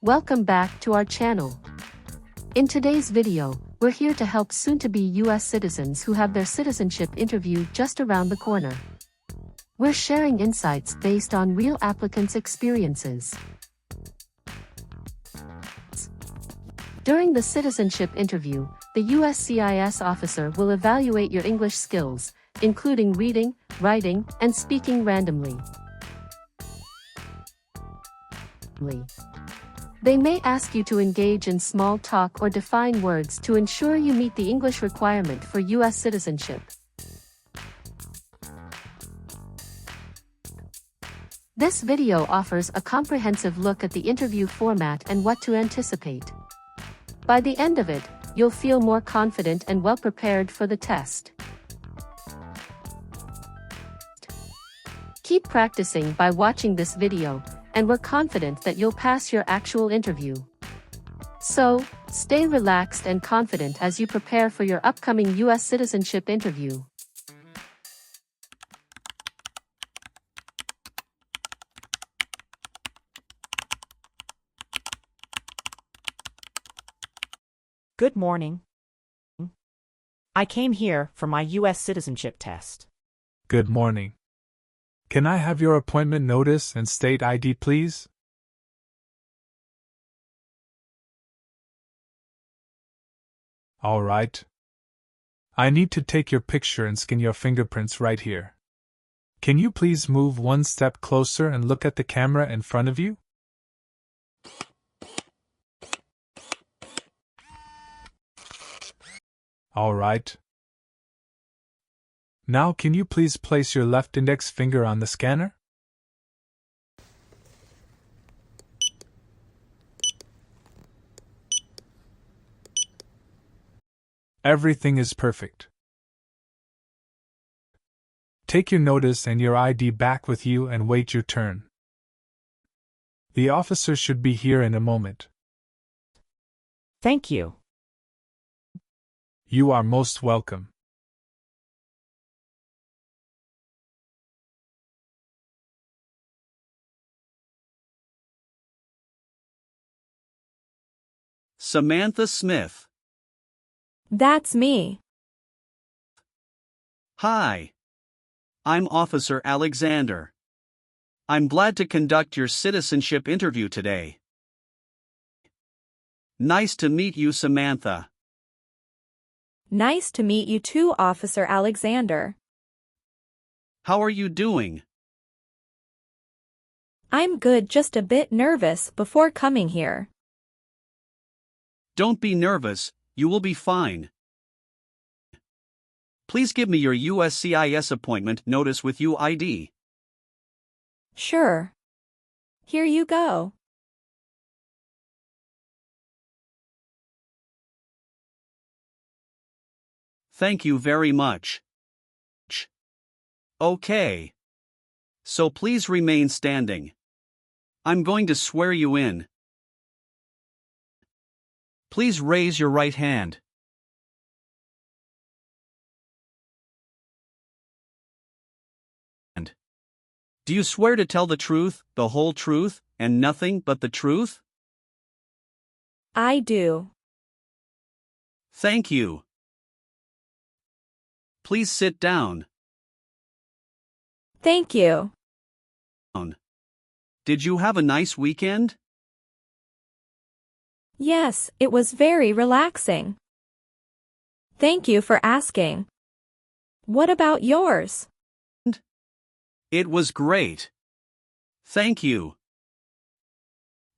Welcome back to our channel. In today's video, we're here to help soon-to-be US citizens who have their citizenship interview just around the corner. We're sharing insights based on real applicants' experiences. During the citizenship interview, the USCIS officer will evaluate your English skills, including reading, writing, and speaking randomly. They may ask you to engage in small talk or define words to ensure you meet the English requirement for US citizenship. This video offers a comprehensive look at the interview format and what to anticipate. By the end of it, you'll feel more confident and well prepared for the test. Keep practicing by watching this video, and we're confident that you'll pass your actual interview. So, stay relaxed and confident as you prepare for your upcoming US citizenship interview. Good morning. I came here for my U.S. citizenship test. Good morning. Can I have your appointment notice and state ID, please? All right. I need to take your picture and scan your fingerprints right here. Can you please move one step closer and look at the camera in front of you? All right. Now can you please place your left index finger on the scanner? Everything is perfect. Take your notice and your ID back with you and wait your turn. The officer should be here in a moment. Thank you. You are most welcome. Samantha Smith. That's me. Hi. I'm Officer Alexander. I'm glad to conduct your citizenship interview today. Nice to meet you, Samantha. Nice to meet you too, Officer Alexander. How are you doing? I'm good, just a bit nervous before coming here. Don't be nervous, you will be fine. Please give me your USCIS appointment notice with UID. Sure. Here you go. Thank you very much. Okay. So please remain standing. I'm going to swear you in. Please raise your right hand. Do you swear to tell the truth, the whole truth, and nothing but the truth? I do. Thank you. Please sit down. Thank you. Did you have a nice weekend? Yes, it was very relaxing. Thank you for asking. What about yours? It was great. Thank you.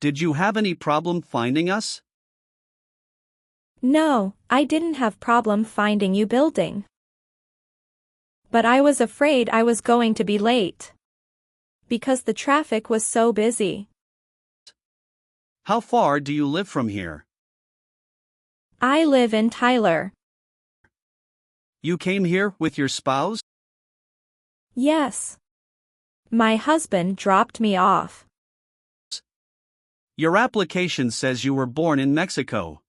Did you have any problem finding us? No, I didn't have problem finding you building. But I was afraid I was going to be late. Because the traffic was so busy. How far do you live from here? I live in Tyler. You came here with your spouse? Yes. My husband dropped me off. Your application says you were born in Mexico.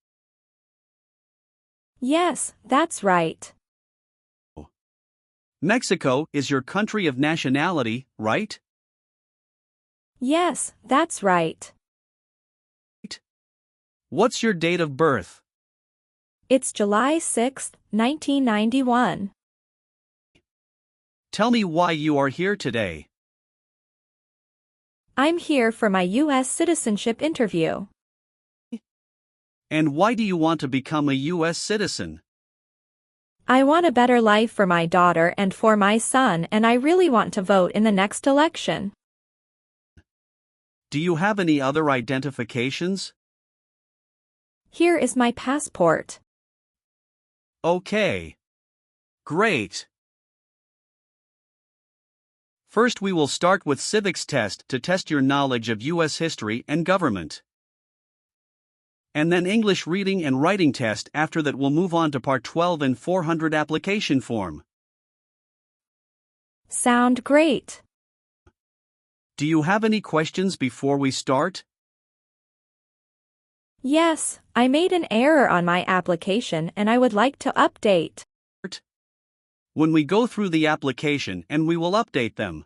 Yes, that's right. Mexico is your country of nationality, right? Yes, that's right. What's your date of birth? It's July 6, 1991. Tell me why you are here today. I'm here for my U.S. citizenship interview. And why do you want to become a U.S. citizen? I want a better life for my daughter and for my son, and I really want to vote in the next election. Do you have any other identifications? Here is my passport. Okay. Great. First we will start with civics test to test your knowledge of U.S. history and government. And then English reading and writing test. After that we'll move on to part 12 and N400 application form. Sound great. Do you have any questions before we start? Yes, I made an error on my application and I would like to update. When we go through the application and we will update them.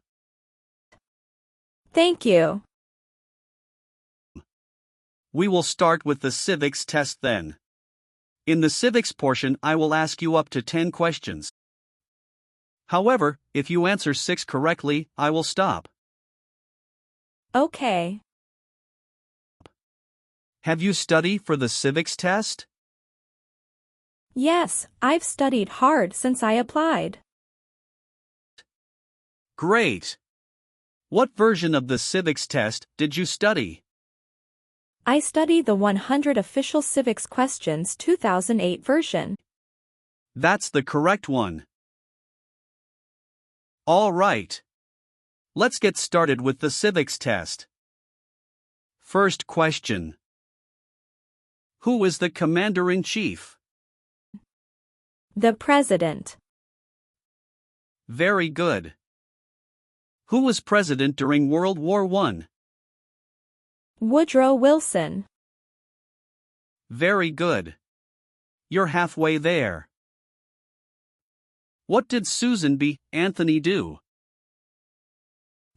Thank you. We will start with the civics test then. In the civics portion I will ask you up to 10 questions. However, if you answer 6 correctly, I will stop. Okay. Have you studied for the civics test? Yes, I've studied hard since I applied. Great! What version of the civics test did you study? I studied the 100 Official Civics Questions 2008 version. That's the correct one. All right. Let's get started with the civics test. First question. Who is the Commander-in-Chief? The President. Very good. Who was president during World War I? Woodrow Wilson. Very good. You're halfway there. What did Susan B. Anthony do?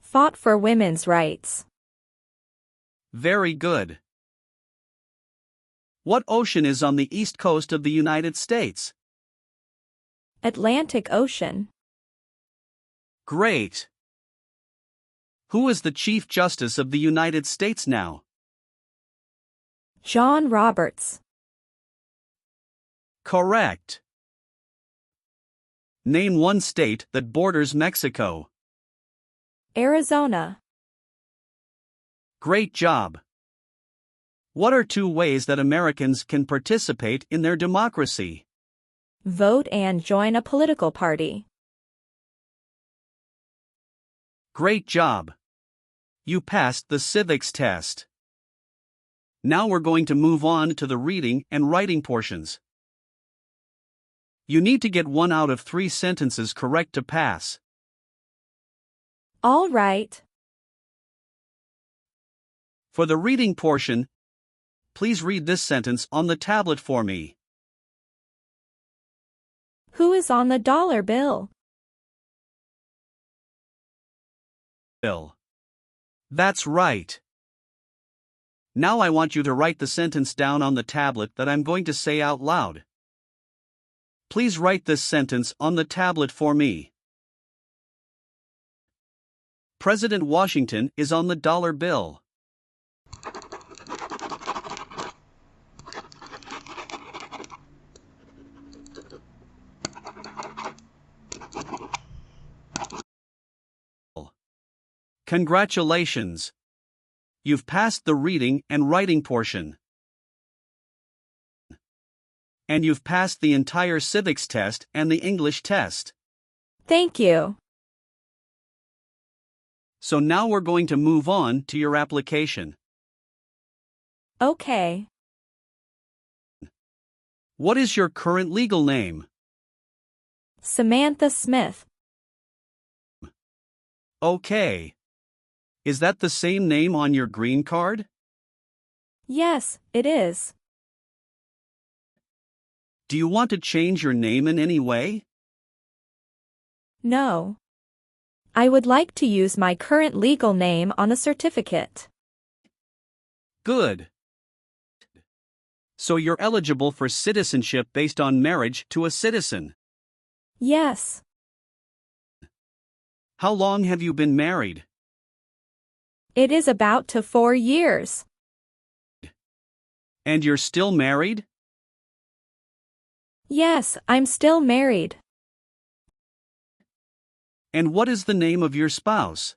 Fought for women's rights. Very good. What ocean is on the east coast of the United States? Atlantic Ocean. Great. Who is the Chief Justice of the United States now? John Roberts. Correct. Name one state that borders Mexico. Arizona. Great job. What are 2 ways that Americans can participate in their democracy? Vote and join a political party. Great job. You passed the civics test. Now we're going to move on to the reading and writing portions. You need to get 1 out of 3 sentences correct to pass. All right. For the reading portion, please read this sentence on the tablet for me. Who is on the dollar bill? Bill. That's right. Now I want you to write the sentence down on the tablet that I'm going to say out loud. Please write this sentence on the tablet for me. President Washington is on the dollar bill. Congratulations! You've passed the reading and writing portion. And you've passed the entire civics test and the English test. Thank you. So now we're going to move on to your application. Okay. What is your current legal name? Samantha Smith. Okay. Is that the same name on your green card? Yes, it is. Do you want to change your name in any way? No. I would like to use my current legal name on the certificate. Good. So you're eligible for citizenship based on marriage to a citizen. Yes. How long have you been married? It is about to 4 years. And you're still married? Yes, I'm still married. And what is the name of your spouse?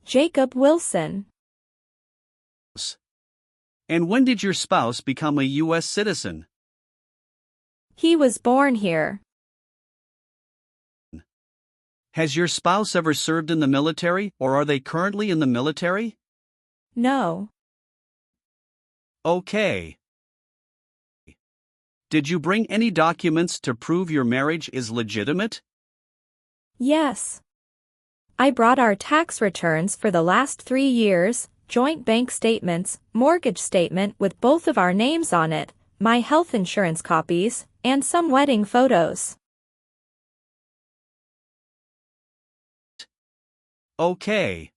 Jacob Wilson. And when did your spouse become a U.S. citizen? He was born here. Has your spouse ever served in the military, or are they currently in the military? No. Okay. Did you bring any documents to prove your marriage is legitimate? Yes. I brought our tax returns for the last 3 years, joint bank statements, mortgage statement with both of our names on it, my health insurance copies, and some wedding photos. Okay.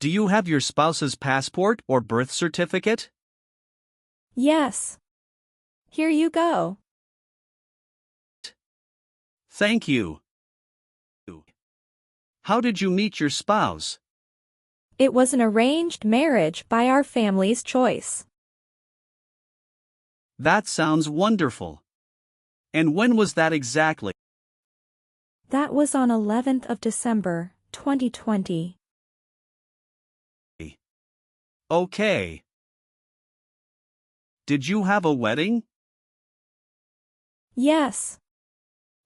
Do you have your spouse's passport or birth certificate? Yes. Here you go. Thank you. How did you meet your spouse? It was an arranged marriage by our family's choice. That sounds wonderful. And when was that exactly? That was on 11th of December, 2020. Okay. Did you have a wedding? Yes.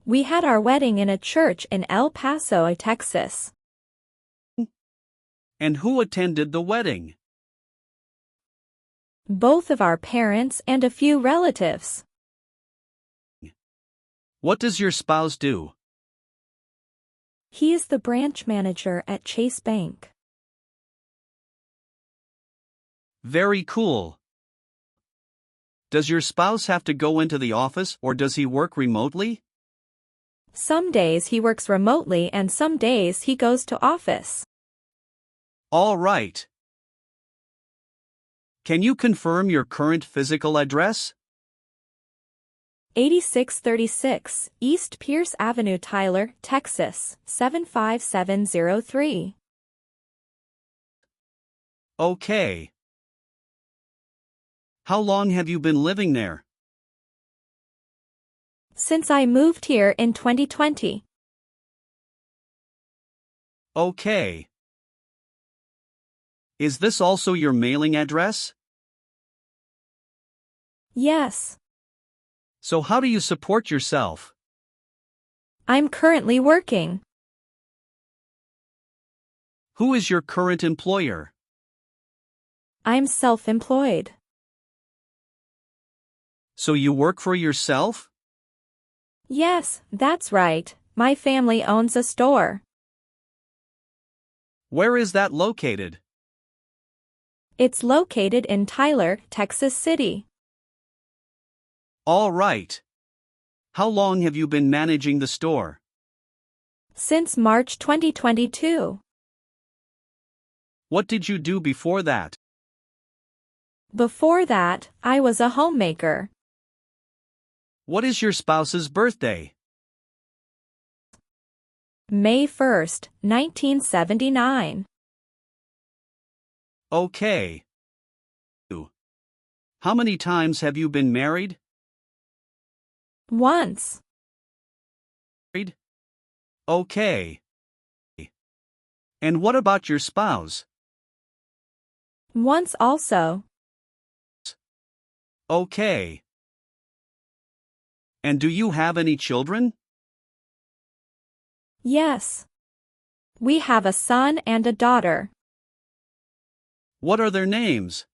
We had our wedding in a church in El Paso, Texas. And who attended the wedding? Both of our parents and a few relatives. What does your spouse do? He is the branch manager at Chase Bank. Very cool. Does your spouse have to go into the office or does he work remotely? Some days he works remotely and some days he goes to office. All right. Can you confirm your current physical address? 8636 East Pierce Avenue, Tyler, Texas, 75703. Okay. How long have you been living there? Since I moved here in 2020. Okay. Is this also your mailing address? Yes. So how do you support yourself? I'm currently working. Who is your current employer? I'm self-employed. So you work for yourself? Yes, that's right. My family owns a store. Where is that located? It's located in Tyler, Texas City. All right. How long have you been managing the store? Since March 2022. What did you do before that? Before that, I was a homemaker. What is your spouse's birthday? May 1st, 1979. Okay. How many times have you been married? Once. Okay. And what about your spouse? Once also. Okay. And do you have any children? Yes. We have a son and a daughter. What are their names?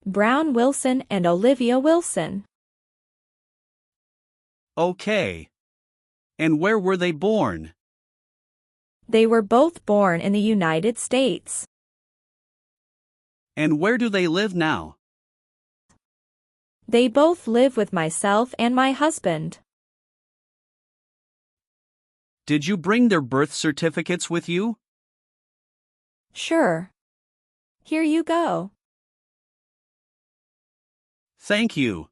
Brown Wilson and Olivia Wilson. Okay. And where were they born? They were both born in the United States. And where do they live now? They both live with myself and my husband. Did you bring their birth certificates with you? Sure. Here you go. Thank you.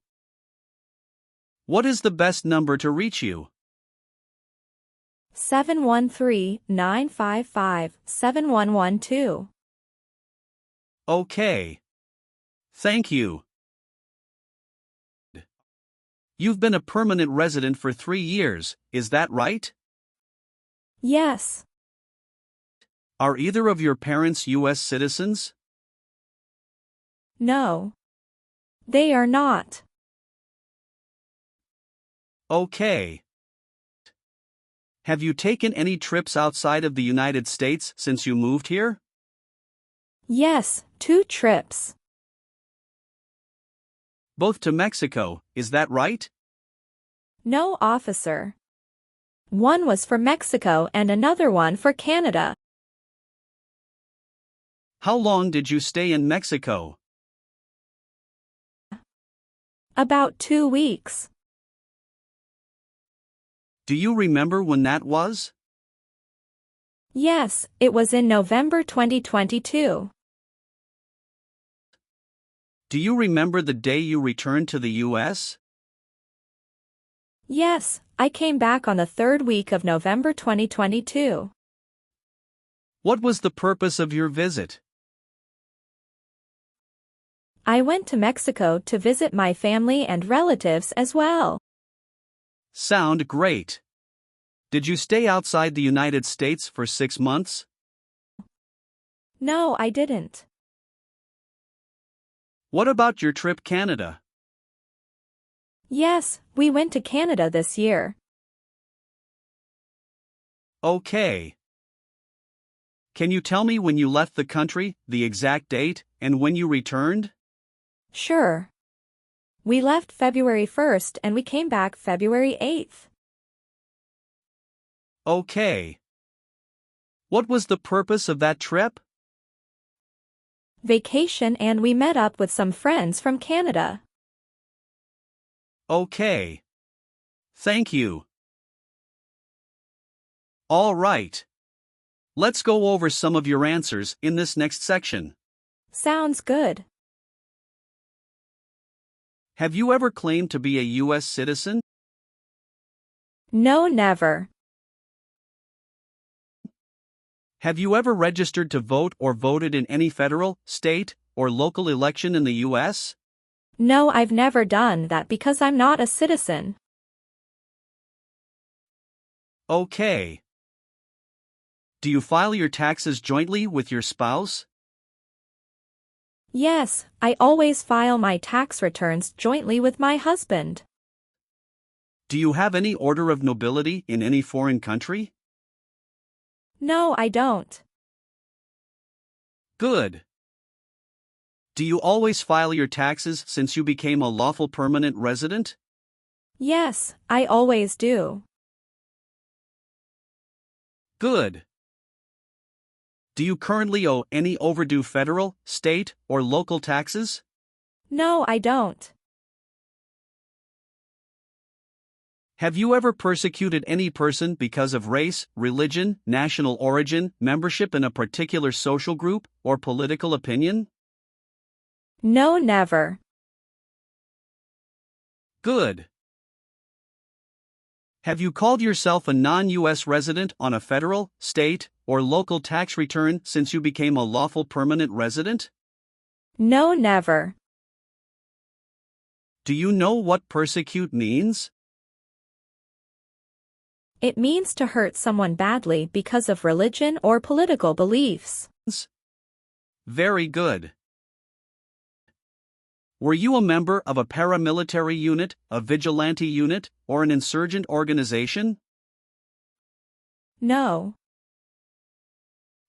What is the best number to reach you? 713-955-7112. Okay. Thank you. You've been a permanent resident for 3 years, is that right? Yes. Are either of your parents U.S. citizens? No. They are not. Okay. Have you taken any trips outside of the United States since you moved here? Yes, 2 trips. Both to Mexico, is that right? No, officer. One was for Mexico and another one for Canada. How long did you stay in Mexico? About 2 weeks. Do you remember when that was? Yes, it was in November 2022. Do you remember the day you returned to the U.S.? Yes, I came back on the 3rd week of November 2022. What was the purpose of your visit? I went to Mexico to visit my family and relatives as well. Sound great. Did you stay outside the United States for 6 months? No, I didn't. What about your trip Canada? Yes, we went to Canada this year. Okay. Can you tell me when you left the country, the exact date, and when you returned? Sure. We left February 1st and we came back February 8th. Okay. What was the purpose of that trip? Vacation, and we met up with some friends from Canada. Okay. Thank you. All right. Let's go over some of your answers in this next section. Sounds good. Have you ever claimed to be a U.S. citizen? No, never. Have you ever registered to vote or voted in any federal, state, or local election in the U.S.? No, I've never done that because I'm not a citizen. Okay. Do you file your taxes jointly with your spouse? Yes, I always file my tax returns jointly with my husband. Do you have any order of nobility in any foreign country? No, I don't. Good. Do you always file your taxes since you became a lawful permanent resident? Yes, I always do. Good. Do you currently owe any overdue federal, state, or local taxes? No, I don't. Have you ever persecuted any person because of race, religion, national origin, membership in a particular social group, or political opinion? No, never. Good. Have you called yourself a non-U.S. resident on a federal, state, or local tax return since you became a lawful permanent resident? No, never. Do you know what persecute means? It means to hurt someone badly because of religion or political beliefs. Very good. Were you a member of a paramilitary unit, a vigilante unit, or an insurgent organization? No.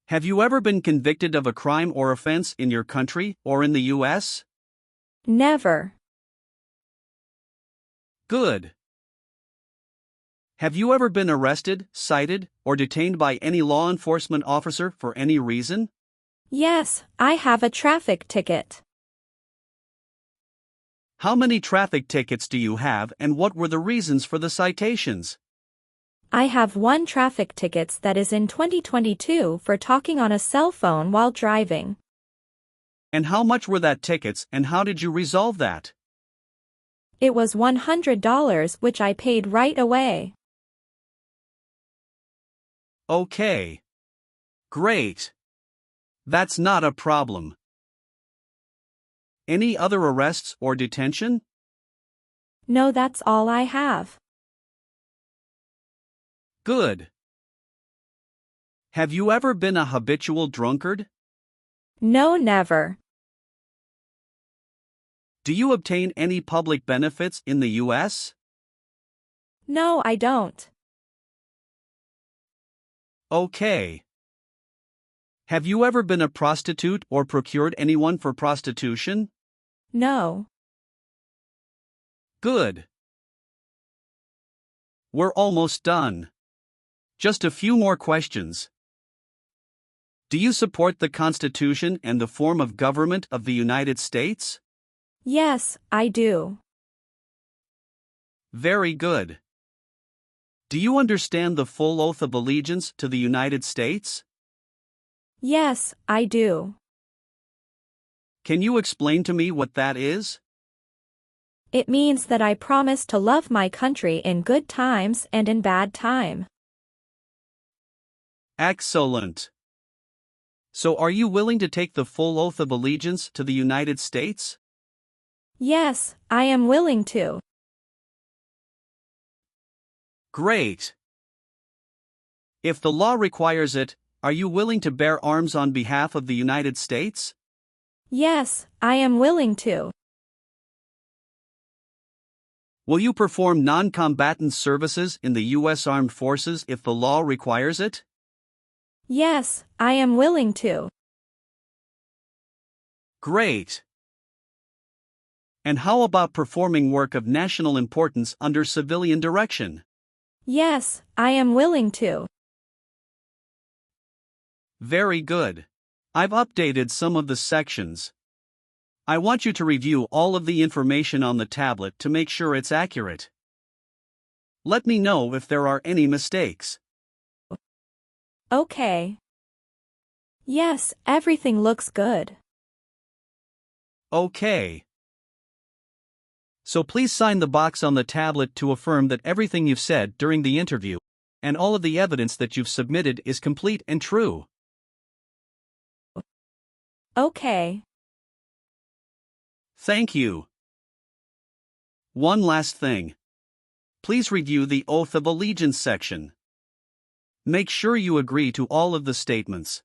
Have you ever been convicted of a crime or offense in your country or in the U.S.? Never. Good. Have you ever been arrested, cited, or detained by any law enforcement officer for any reason? Yes, I have a traffic ticket. How many traffic tickets do you have, and what were the reasons for the citations? I have 1 traffic ticket that is in 2022 for talking on a cell phone while driving. And how much were that tickets, and how did you resolve that? It was $100 which I paid right away. Okay. Great. That's not a problem. Any other arrests or detention? No, that's all I have. Good. Have you ever been a habitual drunkard? No, never. Do you obtain any public benefits in the U.S.? No, I don't. Okay. Have you ever been a prostitute or procured anyone for prostitution? No. Good. We're almost done. Just a few more questions. Do you support the Constitution and the form of government of the United States? Yes, I do. Very good. Do you understand the full oath of allegiance to the United States? Yes, I do. Can you explain to me what that is? It means that I promise to love my country in good times and in bad time. Excellent. So are you willing to take the full oath of allegiance to the United States? Yes, I am willing to. Great. If the law requires it, are you willing to bear arms on behalf of the United States? Yes, I am willing to. Will you perform non-combatant services in the U.S. Armed Forces if the law requires it? Yes, I am willing to. Great. And how about performing work of national importance under civilian direction? Yes, I am willing to. Very good. I've updated some of the sections. I want you to review all of the information on the tablet to make sure it's accurate. Let me know if there are any mistakes. Okay. Yes, everything looks good. Okay. So please sign the box on the tablet to affirm that everything you've said during the interview and all of the evidence that you've submitted is complete and true. Okay. Thank you. One last thing. Please review the Oath of Allegiance section. Make sure you agree to all of the statements.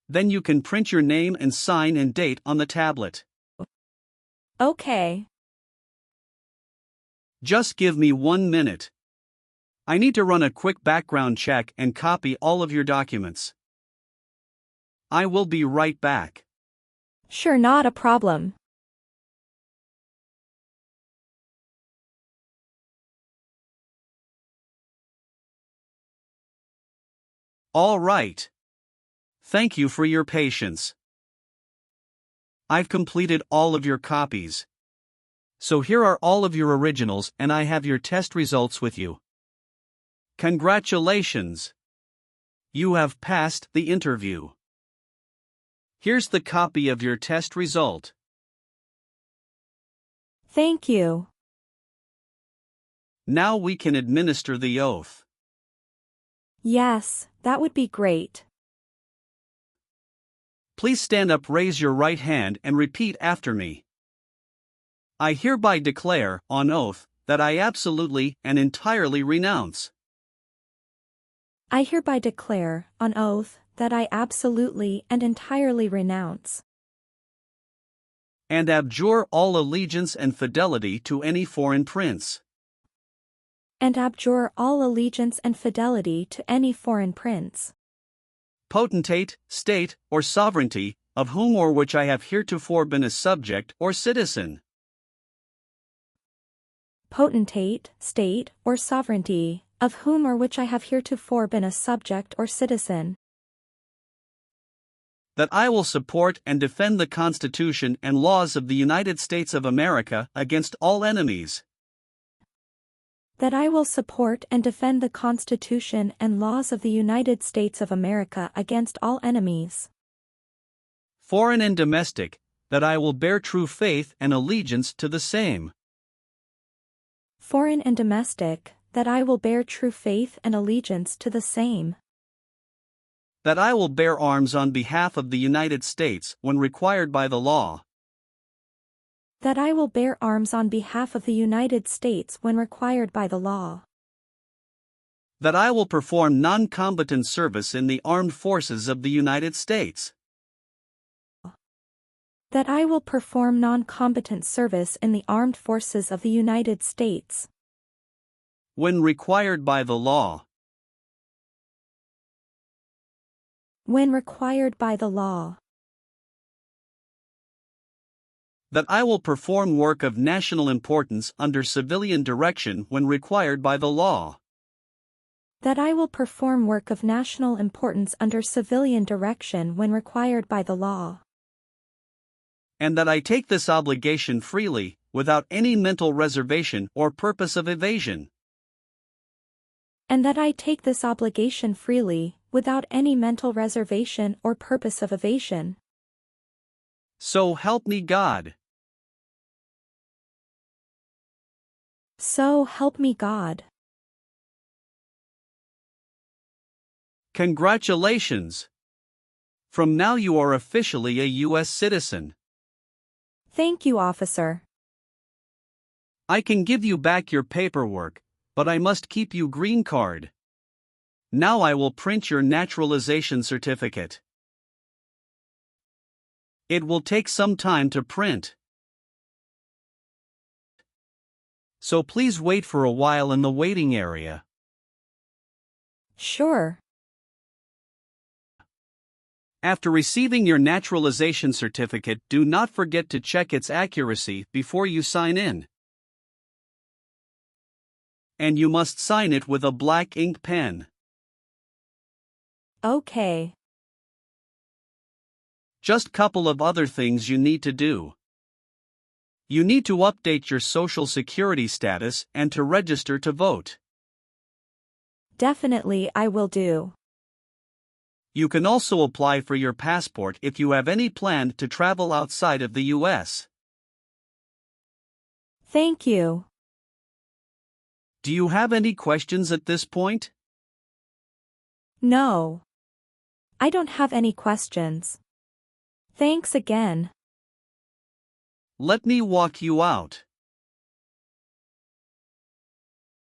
Then you can print your name and sign and date on the tablet. Okay. Just give me 1 minute. I need to run a quick background check and copy all of your documents. I will be right back. Sure, not a problem. All right. Thank you for your patience. I've completed all of your copies. So here are all of your originals and I have your test results with you. Congratulations! You have passed the interview. Here's the copy of your test result. Thank you. Now we can administer the oath. Yes, that would be great. Please stand up, raise your right hand and repeat after me. I hereby declare, on oath, that I absolutely and entirely renounce I hereby declare, on oath, that I absolutely and entirely renounce and abjure all allegiance and fidelity to any foreign prince, and abjure all allegiance and fidelity to any foreign prince, potentate, state, or sovereignty, of whom or which I have heretofore been a subject or citizen, potentate, state, or sovereignty, of whom or which I have heretofore been a subject or citizen, that I will support and defend the Constitution and laws of the United States of America against all enemies, that I will support and defend the Constitution and laws of the United States of America against all enemies, foreign and domestic, that I will bear true faith and allegiance to the same, foreign and domestic, that I will bear true faith and allegiance to the same. That I will bear arms on behalf of the United States when required by the law. That I will bear arms on behalf of the United States when required by the law. That I will perform non-combatant service in the armed forces of the United States. That I will perform non-combatant service in the armed forces of the United States. When required by the law. When required by the law. That I will perform work of national importance under civilian direction when required by the law. That I will perform work of national importance under civilian direction when required by the law. And that I take this obligation freely, without any mental reservation or purpose of evasion. And that I take this obligation freely, without any mental reservation or purpose of evasion. So help me God. So help me God. Congratulations! From now you are officially a U.S. citizen. Thank you, officer. I can give you back your paperwork, but I must keep you green card. Now I will print your naturalization certificate. It will take some time to print. So please wait for a while in the waiting area. Sure. After receiving your naturalization certificate, do not forget to check its accuracy before you sign in. And you must sign it with a black ink pen. Okay. Just couple of other things you need to do. You need to update your Social Security status and to register to vote. Definitely I will do. You can also apply for your passport if you have any plan to travel outside of the U.S. Thank you. Do you have any questions at this point? No. I don't have any questions. Thanks again. Let me walk you out.